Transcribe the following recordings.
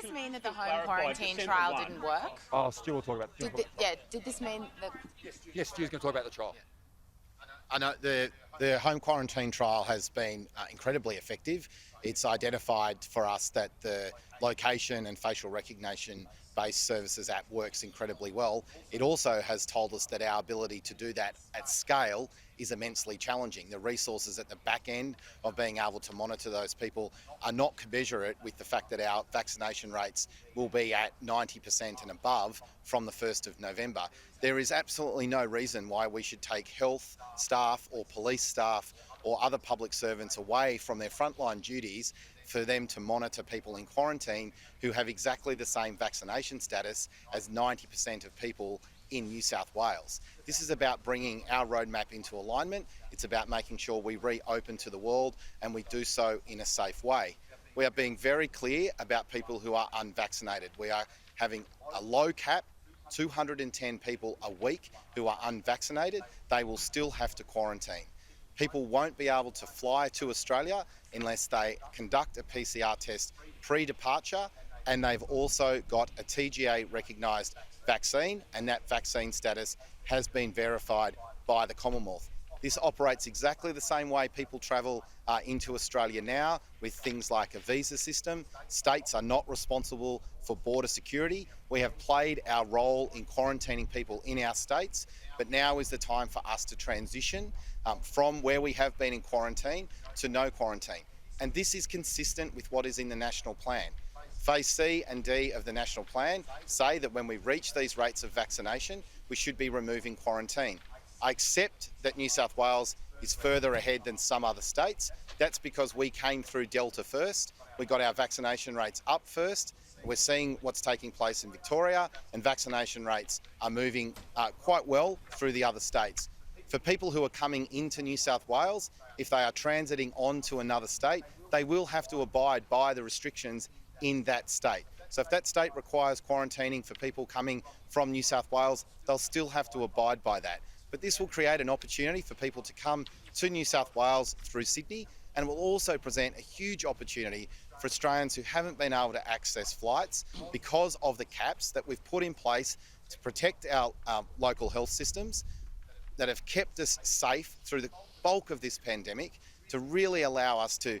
Does this mean that the home quarantine trial didn't work? Oh, Stuart will talk about it. Did this mean that... Yes, Stuart's going to talk about the trial. I know the home quarantine trial has been incredibly effective. It's identified for us that the location and facial recognition based services app works incredibly well. It also has told us that our ability to do that at scale is immensely challenging. The resources at the back end of being able to monitor those people are not commensurate with the fact that our vaccination rates will be at 90% and above from the 1st of November. There is absolutely no reason why we should take health staff or police staff or other public servants away from their frontline duties for them to monitor people in quarantine who have exactly the same vaccination status as 90% of people in New South Wales. This is about bringing our roadmap into alignment. It's about making sure we reopen to the world and we do so in a safe way. We are being very clear about people who are unvaccinated. We are having a low cap, 210 people a week who are unvaccinated. They will still have to quarantine. People won't be able to fly to Australia unless they conduct a PCR test pre-departure, and they've also got a TGA recognised vaccine, and that vaccine status has been verified by the Commonwealth. This operates exactly the same way people travel into Australia now with things like a visa system. States are not responsible for border security. We have played our role in quarantining people in our states, but now is the time for us to transition from where we have been in quarantine to no quarantine. And this is consistent with what is in the National Plan. Phase C and D of the National Plan say that when we reach these rates of vaccination, we should be removing quarantine. I accept that New South Wales is further ahead than some other states. That's because we came through Delta first. We got our vaccination rates up first. We're seeing what's taking place in Victoria, and vaccination rates are moving quite well through the other states. For people who are coming into New South Wales, if they are transiting on to another state, they will have to abide by the restrictions in that state. So if that state requires quarantining for people coming from New South Wales, they'll still have to abide by that. But this will create an opportunity for people to come to New South Wales through Sydney, and will also present a huge opportunity for Australians who haven't been able to access flights because of the caps that we've put in place to protect our local health systems that have kept us safe through the bulk of this pandemic, to really allow us to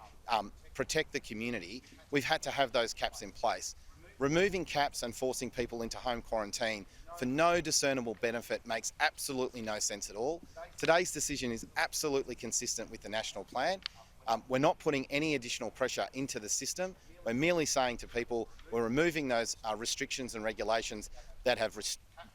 protect the community. We've had to have those caps in place. Removing caps and forcing people into home quarantine for no discernible benefit makes absolutely no sense at all. Today's decision is absolutely consistent with the National Plan. We're not putting any additional pressure into the system. We're merely saying to people, we're removing those restrictions and regulations that have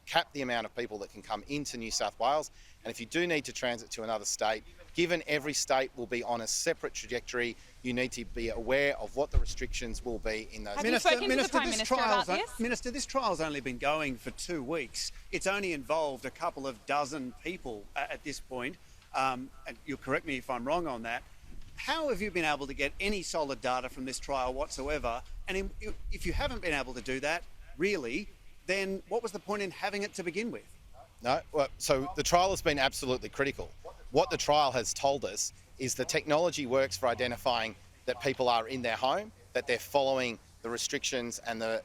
capped the amount of people that can come into New South Wales. And if you do need to transit to another state, given every state will be on a separate trajectory, you need to be aware of what the restrictions will be in those. Have you spoken to the Prime Minister about this? Minister, this trial's only been going for 2 weeks. It's only involved a couple of dozen people at this point. And you'll correct me if I'm wrong on that. How have you been able to get any solid data from this trial whatsoever? And if you haven't been able to do that, really, then what was the point in having it to begin with? No, well, so the trial has been absolutely critical. What the trial has told us is the technology works for identifying that people are in their home, that they're following the restrictions and the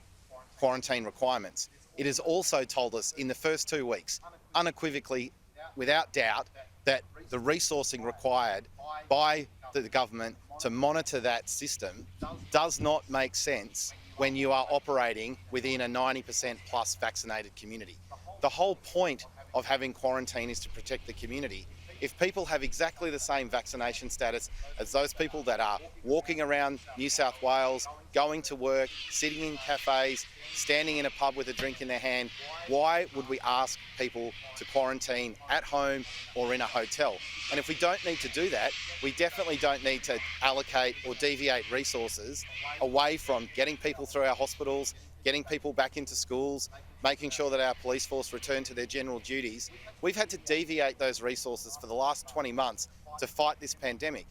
quarantine requirements. It has also told us in the first 2 weeks, unequivocally, without doubt, that the resourcing required by the government to monitor that system does not make sense when you are operating within a 90% plus vaccinated community. The whole point of having quarantine is to protect the community. If people have exactly the same vaccination status as those people that are walking around New South Wales, going to work, sitting in cafes, standing in a pub with a drink in their hand, why would we ask people to quarantine at home or in a hotel? And if we don't need to do that, we definitely don't need to allocate or deviate resources away from getting people through our hospitals, getting people back into schools, making sure that our police force return to their general duties. We've had to deviate those resources for the last 20 months to fight this pandemic.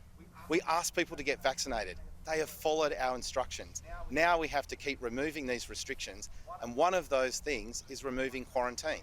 We asked people to get vaccinated. They have followed our instructions. Now we have to keep removing these restrictions, and one of those things is removing quarantine.